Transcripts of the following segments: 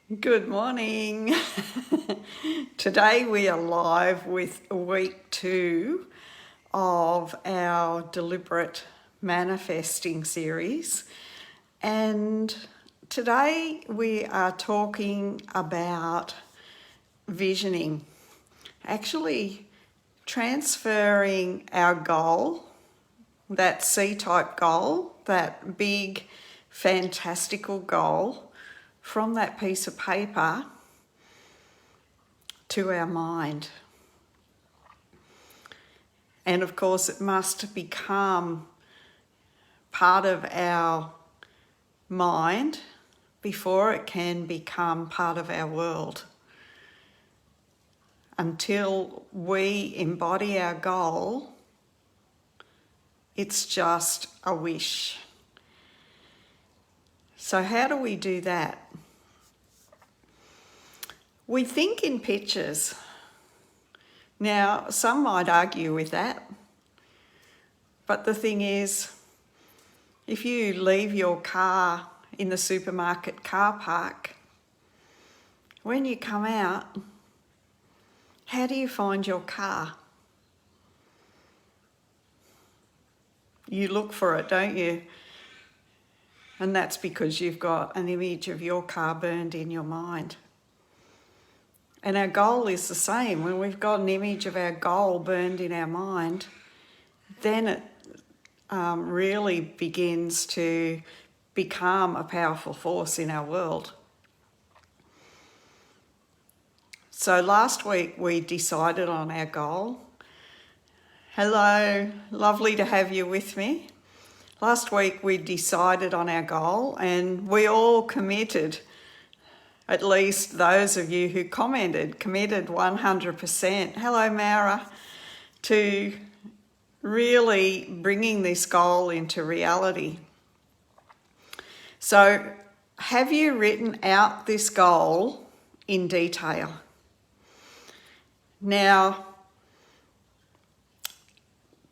Good morning. Today we are live with week 2 of our deliberate manifesting series. And today we are talking about visioning, actually transferring our goal, that C-type goal, that big fantastical goal, from that piece of paper to our mind. And of course, it must become part of our mind before it can become part of our world. Until we embody our goal, it's just a wish. So how do we do that? We think in pictures. Now, some might argue with that, but the thing is, if you leave your car in the supermarket car park, when you come out, how do you find your car? You look for it, don't you? And that's because you've got an image of your car burned in your mind. And our goal is the same. When we've got an image of our goal burned in our mind, then it really begins to become a powerful force in our world. So last week we decided on our goal. Hello, lovely to have you with me. Last week we decided on our goal and we all committed, at least those of you who committed 100%. Hello, Mara, to really bringing this goal into reality. So have you written out this goal in detail? Now,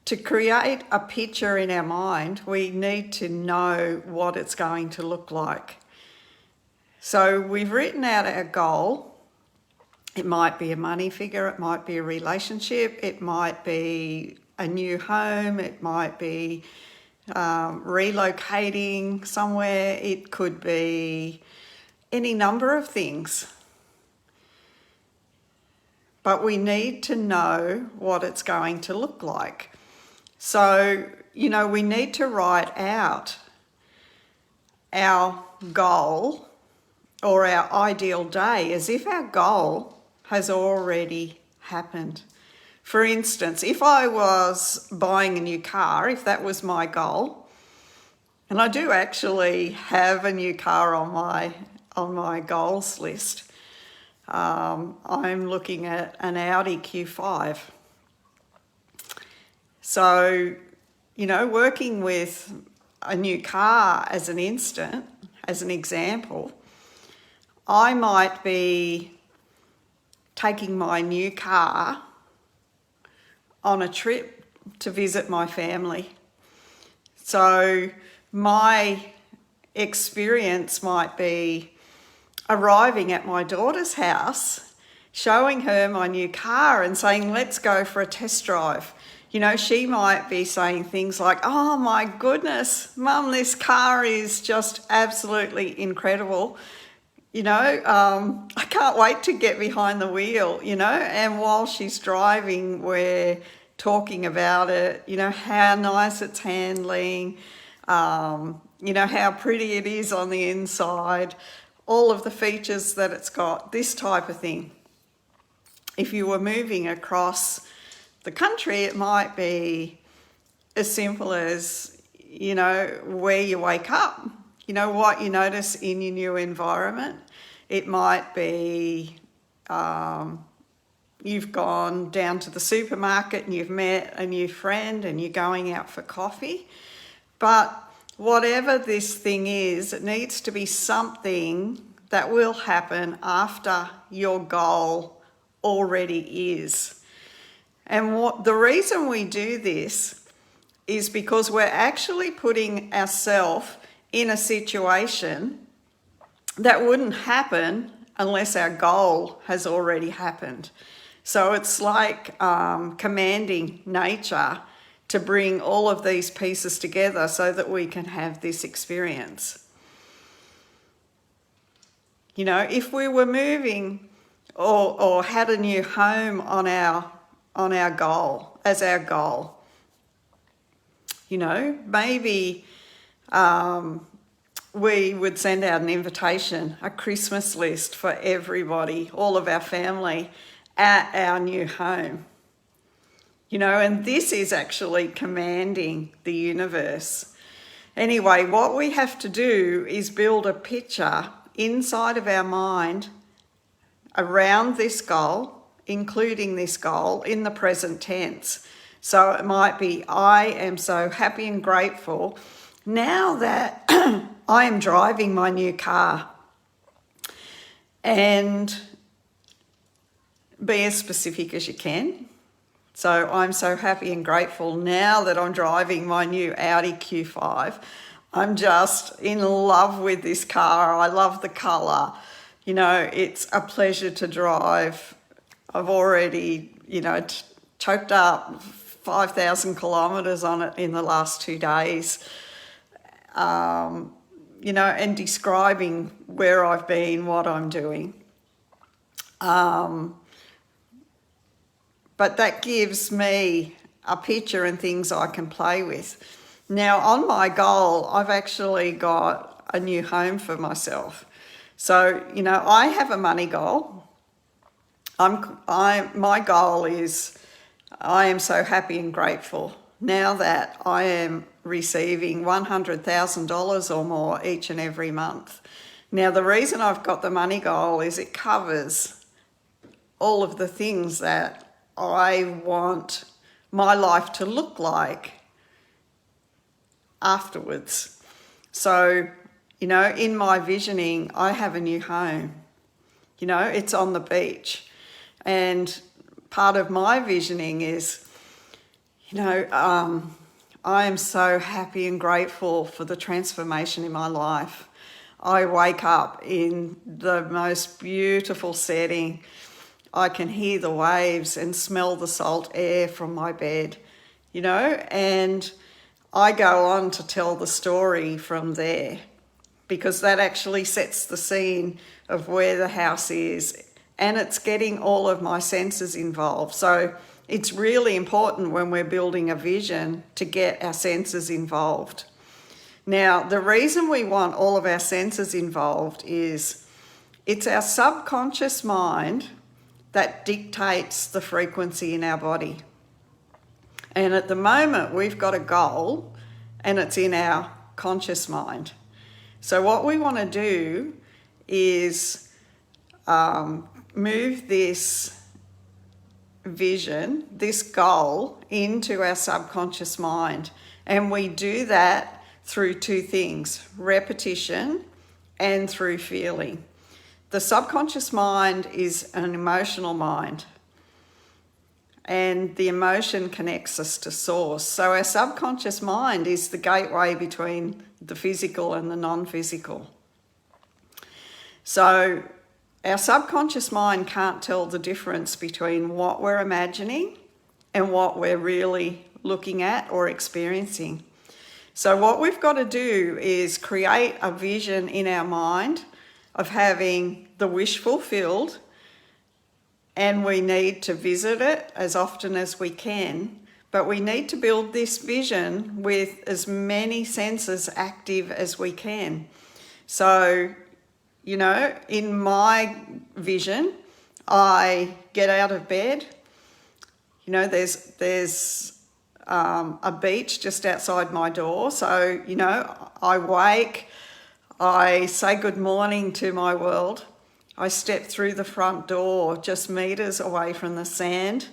to create a picture in our mind, we need to know what it's going to look like. So we've written out our goal. It might be a money figure, it might be a relationship, it might be a new home, it might be relocating somewhere, it could be any number of things. But we need to know what it's going to look like. So, we need to write out our goal or our ideal day as if our goal has already happened. For instance, if I was buying a new car, if that was my goal, and I do actually have a new car on my goals list, I'm looking at an Audi Q5. So, working with a new car as an example, I might be taking my new car on a trip to visit my family. So my experience might be arriving at my daughter's house, showing her my new car and saying, let's go for a test drive. She might be saying things like, oh my goodness, Mum, this car is just absolutely incredible. I can't wait to get behind the wheel, and while she's driving, we're talking about it, how nice it's handling, how pretty it is on the inside, all of the features that it's got, this type of thing. If you were moving across the country, it might be as simple as, where you wake up, what you notice in your new environment. It might be you've gone down to the supermarket and you've met a new friend and you're going out for coffee. But whatever this thing is, it needs to be something that will happen after your goal already is. And the reason we do this is because we're actually putting ourselves in a situation that wouldn't happen unless our goal has already happened. So it's like commanding nature to bring all of these pieces together so that we can have this experience. You know, if we were moving or had a new home on our goal, as our goal, you know, maybe we would send out an invitation, a Christmas list for everybody, all of our family, at our new home. You know, and this is actually commanding the universe. Anyway, what we have to do is build a picture inside of our mind around this goal, including this goal in the present tense. So it might be, I am so happy and grateful now that I am driving my new car. And be as specific as you can. So I'm so happy and grateful now that I'm driving my new Audi Q5. I'm just in love with this car. I love the colour. You know, it's a pleasure to drive. I've already, you know, choked up 5,000 kilometres on it in the last 2 days. You know, and describing where I've been, what I'm doing. But that gives me a picture and things I can play with. Now, on my goal, I've actually got a new home for myself. So, you know, I have a money goal. My goal is I am so happy and grateful now that I am receiving $100,000 or more each and every month. Now, the reason I've got the money goal is it covers all of the things that I want my life to look like afterwards. So, you know, in my visioning, I have a new home. You know, it's on the beach. And part of my visioning is, you know, I am so happy and grateful for the transformation in my life. I wake up in the most beautiful setting. I can hear the waves and smell the salt air from my bed, you know, and I go on to tell the story from there because that actually sets the scene of where the house is, and it's getting all of my senses involved. So it's really important when we're building a vision to get our senses involved. Now, the reason we want all of our senses involved is it's our subconscious mind that dictates the frequency in our body. And at the moment, we've got a goal and it's in our conscious mind. So what we want to do is move this vision, this goal, into our subconscious mind. And we do that through two things, repetition and through feeling. The subconscious mind is an emotional mind, and the emotion connects us to source. So our subconscious mind is the gateway between the physical and the non-physical. So our subconscious mind can't tell the difference between what we're imagining and what we're really looking at or experiencing. So what we've got to do is create a vision in our mind of having the wish fulfilled, and we need to visit it as often as we can, but we need to build this vision with as many senses active as we can. So, you know, in my vision, I get out of bed, you know, there's a beach just outside my door. So, you know, I wake, I say good morning to my world. I step through the front door just meters away from the sand.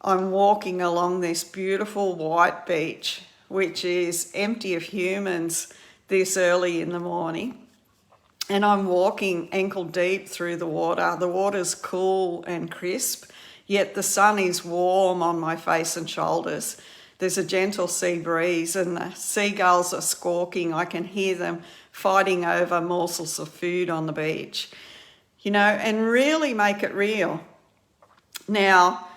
I'm walking along this beautiful white beach, which is empty of humans this early in the morning. And I'm walking ankle deep through the water. The water's cool and crisp, yet the sun is warm on my face and shoulders. There's a gentle sea breeze and the seagulls are squawking. I can hear them fighting over morsels of food on the beach. and really make it real. Now,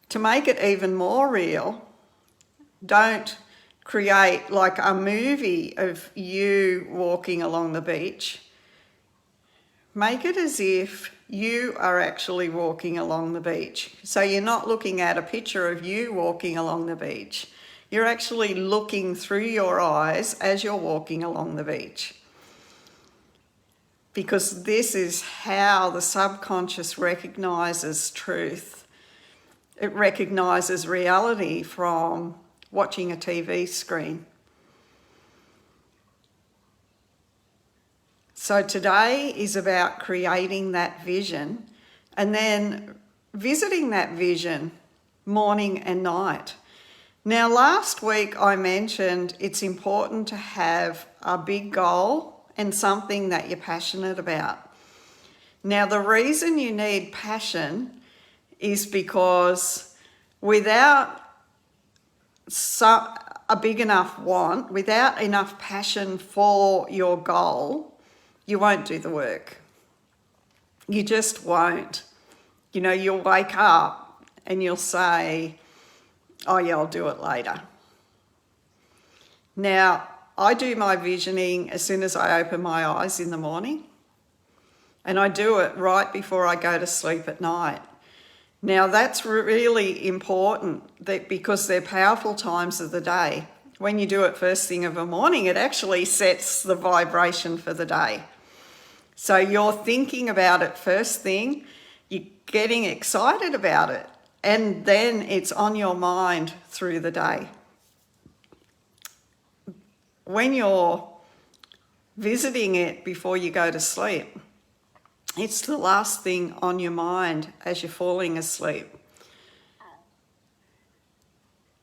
to make it even more real, don't create like a movie of you walking along the beach. Make it as if you are actually walking along the beach. So you're not looking at a picture of you walking along the beach. You're actually looking through your eyes as you're walking along the beach. Because this is how the subconscious recognises truth. It recognises reality from watching a TV screen. So today is about creating that vision and then visiting that vision morning and night. Now, last week I mentioned it's important to have a big goal and something that you're passionate about. Now, the reason you need passion is because without a big enough want, without enough passion for your goal, you won't do the work. You just won't. You'll wake up and you'll say, oh yeah, I'll do it later. Now, I do my visioning as soon as I open my eyes in the morning, and I do it right before I go to sleep at night. Now, that's really important because they're powerful times of the day. When you do it first thing of a morning, it actually sets the vibration for the day. So you're thinking about it first thing, you're getting excited about it, and then it's on your mind through the day. When you're visiting it before you go to sleep, it's the last thing on your mind as you're falling asleep.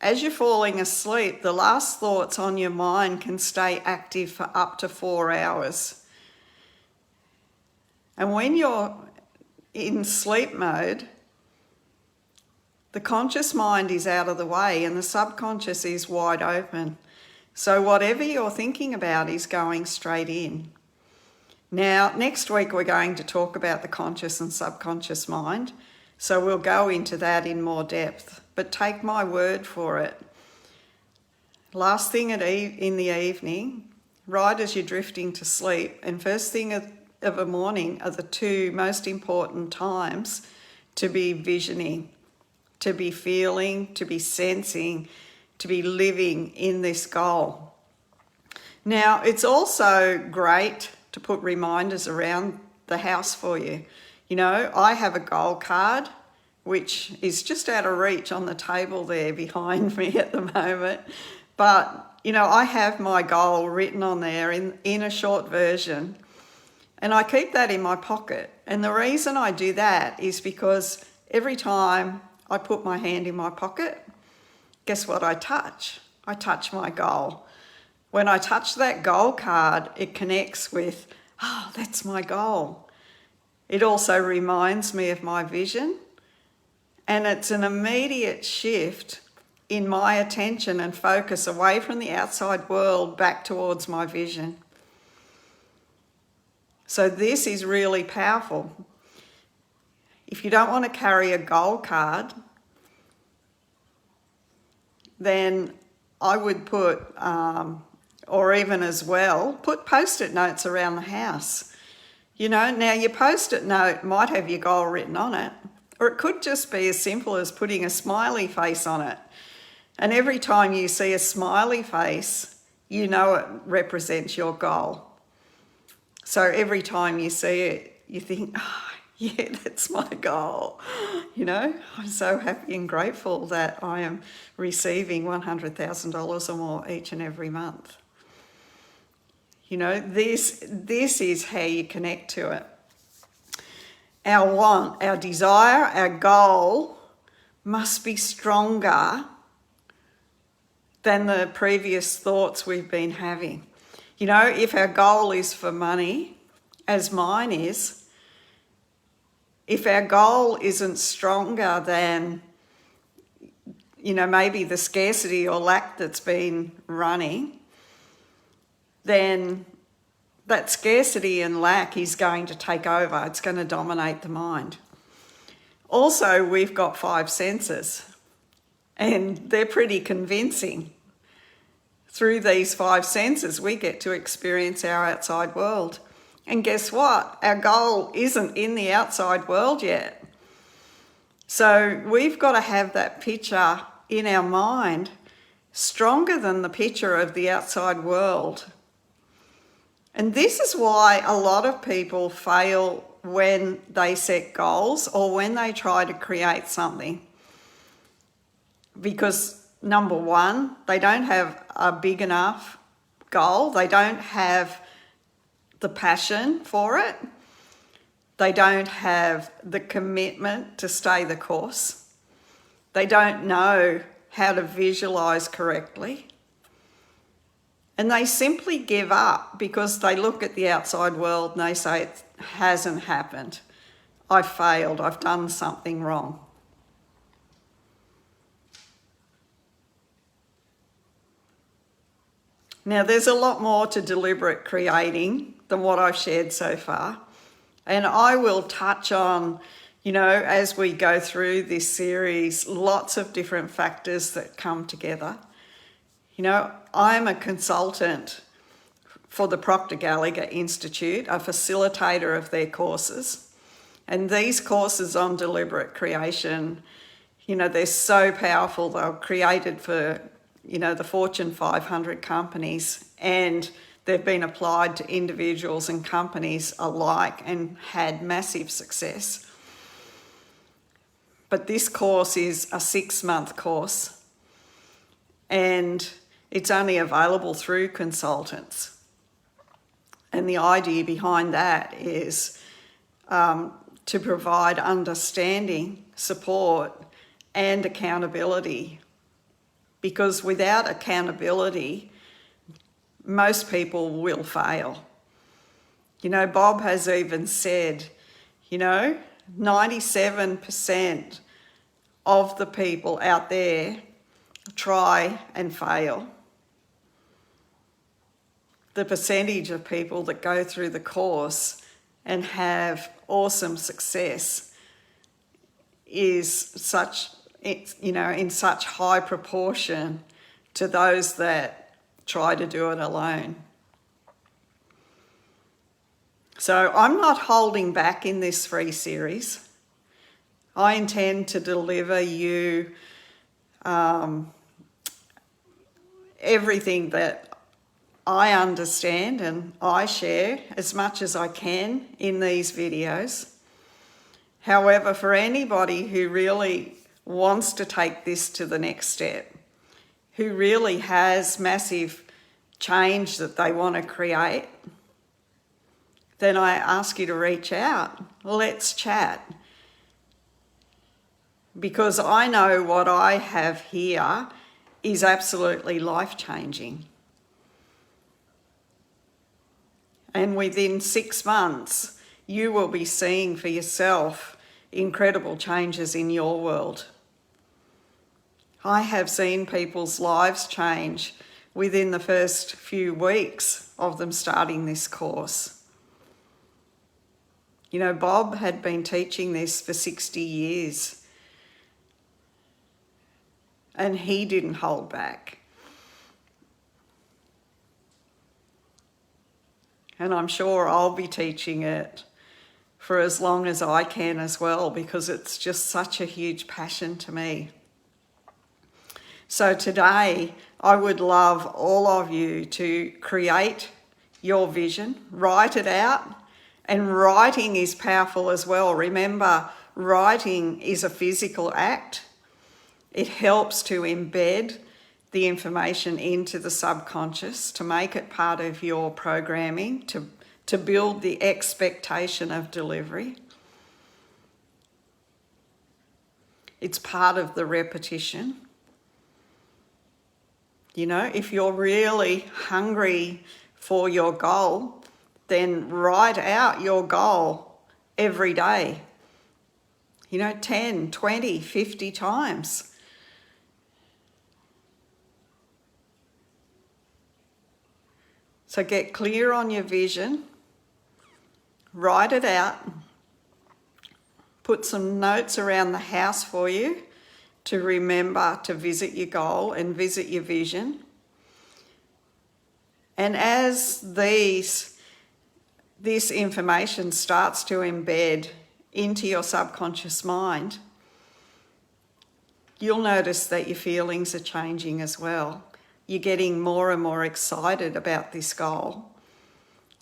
As you're falling asleep, the last thoughts on your mind can stay active for up to 4 hours. And when you're in sleep mode, the conscious mind is out of the way and the subconscious is wide open. So whatever you're thinking about is going straight in. Now, next week we're going to talk about the conscious and subconscious mind. So we'll go into that in more depth. But take my word for it. Last thing in the evening, right as you're drifting to sleep, and first thing of a morning are the two most important times to be visioning, to be feeling, to be sensing, to be living in this goal. Now, it's also great to put reminders around the house for you. I have a goal card, which is just out of reach on the table there behind me at the moment. But, I have my goal written on there in a short version, and I keep that in my pocket. And the reason I do that is because every time I put my hand in my pocket, guess what I touch? I touch my goal. When I touch that goal card, it connects with, oh, that's my goal. It also reminds me of my vision, and it's an immediate shift in my attention and focus away from the outside world back towards my vision. So this is really powerful. If you don't want to carry a goal card, then I would put, or even as well, put post-it notes around the house. Now your post-it note might have your goal written on it, or it could just be as simple as putting a smiley face on it. And every time you see a smiley face, it represents your goal. So every time you see it, you think, oh, yeah, that's my goal. I'm so happy and grateful that I am receiving $100,000 or more each and every month. This is how you connect to it. Our want, our desire, our goal must be stronger than the previous thoughts we've been having. If our goal is for money, as mine is, if our goal isn't stronger than, maybe the scarcity or lack that's been running, then that scarcity and lack is going to take over. It's going to dominate the mind. Also, we've got 5 senses, and they're pretty convincing. Through these 5 senses, we get to experience our outside world. And guess what? Our goal isn't in the outside world yet. So we've got to have that picture in our mind stronger than the picture of the outside world. And this is why a lot of people fail when they set goals or when they try to create something. Because number one, they don't have a big enough goal. They don't have the passion for it. They don't have the commitment to stay the course. They don't know how to visualize correctly. And they simply give up because they look at the outside world and they say, it hasn't happened. I've failed. I've done something wrong. Now, there's a lot more to deliberate creating than what I've shared so far. And I will touch on, as we go through this series, lots of different factors that come together. I'm a consultant for the Proctor Gallagher Institute, a facilitator of their courses. And these courses on deliberate creation, they're so powerful. They were created for, the Fortune 500 companies, and they've been applied to individuals and companies alike and had massive success. But this course is a 6-month course, and it's only available through consultants. And the idea behind that is to provide understanding, support, and accountability. Because without accountability, most people will fail. Bob has even said, 97% of the people out there try and fail. The percentage of people that go through the course and have awesome success is such, in such high proportion to those that try to do it alone. So I'm not holding back in this free series. I intend to deliver you everything that I understand and I share as much as I can in these videos. However, for anybody who really wants to take this to the next step, who really has massive change that they want to create, then I ask you to reach out. Let's chat. Because I know what I have here is absolutely life-changing. And within 6 months, you will be seeing for yourself incredible changes in your world. I have seen people's lives change within the first few weeks of them starting this course. Bob had been teaching this for 60 years and he didn't hold back. And I'm sure I'll be teaching it for as long as I can as well, because it's just such a huge passion to me. So today, I would love all of you to create your vision, write it out, and writing is powerful as well. Remember, writing is a physical act. It helps to embed the information into the subconscious, to make it part of your programming, to build the expectation of delivery. It's part of the repetition. If you're really hungry for your goal, then write out your goal every day. 10, 20, 50 times. So get clear on your vision, write it out, put some notes around the house for you to remember to visit your goal and visit your vision. And as this information starts to embed into your subconscious mind, you'll notice that your feelings are changing as well. You're getting more and more excited about this goal.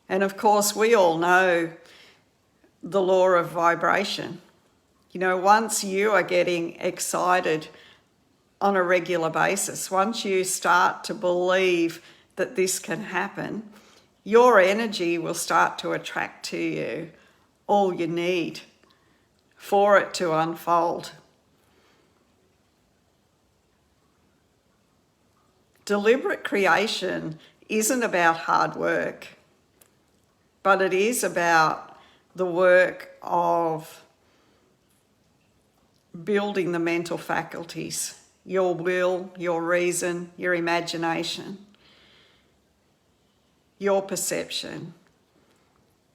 And of course, we all know the law of vibration. You know, once you are getting excited on a regular basis, once you start to believe that this can happen, your energy will start to attract to you all you need for it to unfold. Deliberate creation isn't about hard work, but it is about the work of building the mental faculties, your will, your reason, your imagination, your perception.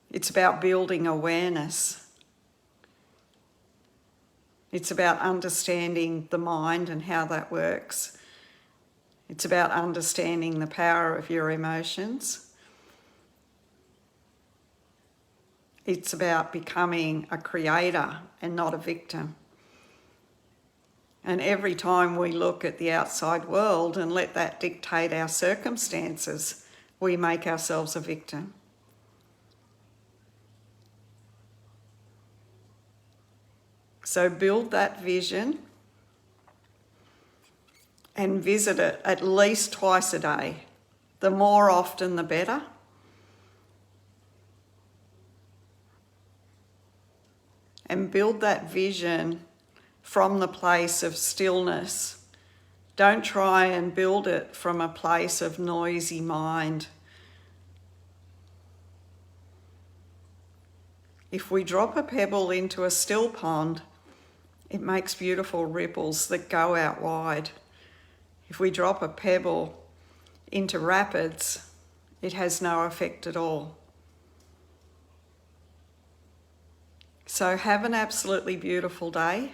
It's about building awareness. It's about understanding the mind and how that works. It's about understanding the power of your emotions. It's about becoming a creator and not a victim. And every time we look at the outside world and let that dictate our circumstances, we make ourselves a victim. So build that vision and visit it at least twice a day. The more often, the better. And build that vision from the place of stillness. Don't try and build it from a place of noisy mind. If we drop a pebble into a still pond, it makes beautiful ripples that go out wide. If we drop a pebble into rapids, it has no effect at all. So have an absolutely beautiful day.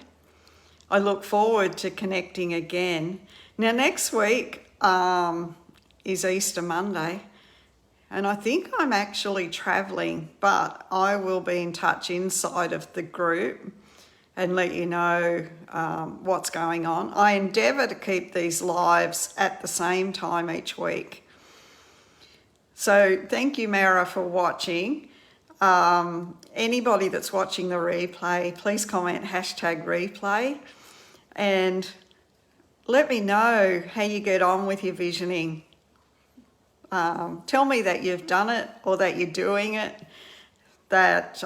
I look forward to connecting again. Now next week is Easter Monday, and I think I'm actually travelling, but I will be in touch inside of the group and let you know what's going on. I endeavour to keep these lives at the same time each week. So thank you, Mara, for watching. Anybody that's watching the replay, please comment #replay and let me know how you get on with your visioning. Tell me that you've done it or that you're doing it, that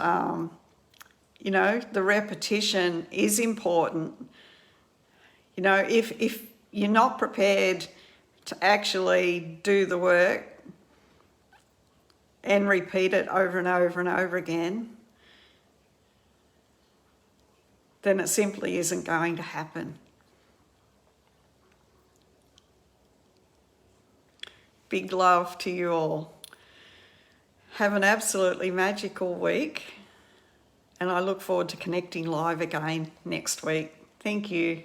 you know, the repetition is important. You know, if you're not prepared to actually do the work and repeat it over and over and over again, then it simply isn't going to happen. Big love to you all. Have an absolutely magical week, and I look forward to connecting live again next week. Thank you.